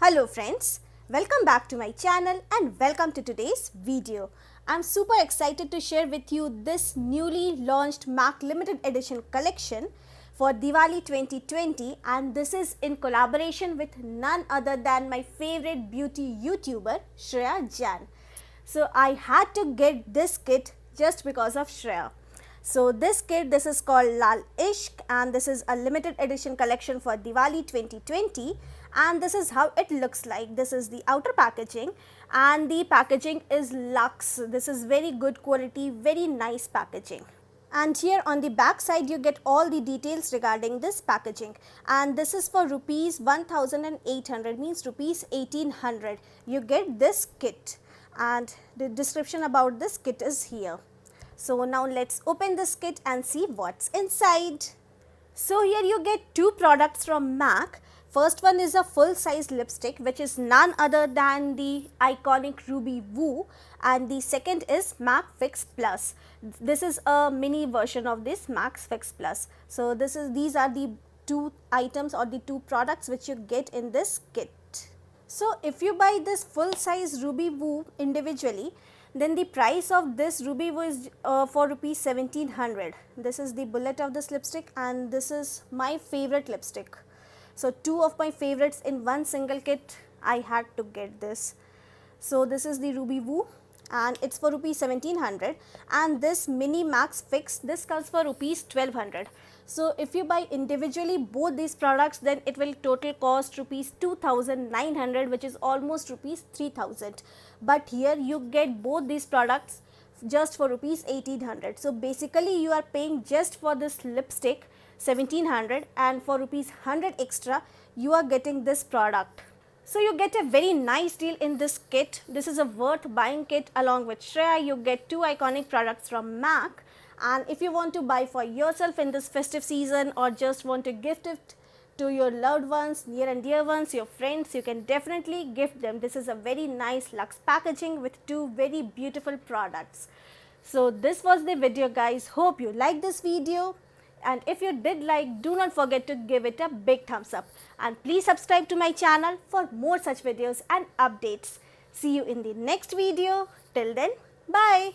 Hello friends, welcome back to my channel and welcome to today's video. I'm super excited to share with you this newly launched MAC limited edition collection for Diwali 2020, and this is in collaboration with none other than my favorite beauty YouTuber Shreya Jain. So I had to get this kit just because of Shreya. So this kit, this is called Lal Ishq and this is a limited edition collection for Diwali 2020, and this is how it looks like. This is the outer packaging and the packaging is luxe. This is very good quality, very nice packaging. And here on the back side you get all the details regarding this packaging, and this is for rupees 1800, means rupees 1800. You get this kit and the description about this kit is here. So now let's open this kit and see what's inside. So here you get two products from MAC. First one is a full size lipstick which is none other than the iconic Ruby Woo, and the second is MAC Fix Plus. This is a mini version of this MAC Fix Plus. So these are the two items or the two products which you get in this kit. So if you buy this full size Ruby Woo individually, then the price of this Ruby Woo is for rupees 1700. This is the bullet of this lipstick and this is my favorite lipstick. So two of my favorites in one single kit, I had to get this. So this is the Ruby Woo and it's for rupees 1700, and this mini Max Fix, this comes for rupees 1200. So if you buy individually both these products, then it will total cost rupees 2900, which is almost rupees 3000. But here you get both these products just for rupees 1800. So basically you are paying just for this lipstick 1700, and for rupees 100 extra you are getting this product. So you get a very nice deal in this kit. This is a worth buying kit. Along with Shreya, you get two iconic products from MAC. And if you want to buy for yourself in this festive season or just want to gift it to your loved ones, near and dear ones, your friends, you can definitely gift them. This is a very nice luxe packaging with two very beautiful products. So this was the video, guys. Hope you liked this video. And if you did like, do not forget to give it a big thumbs up. And please subscribe to my channel for more such videos and updates. See you in the next video. Till then, bye.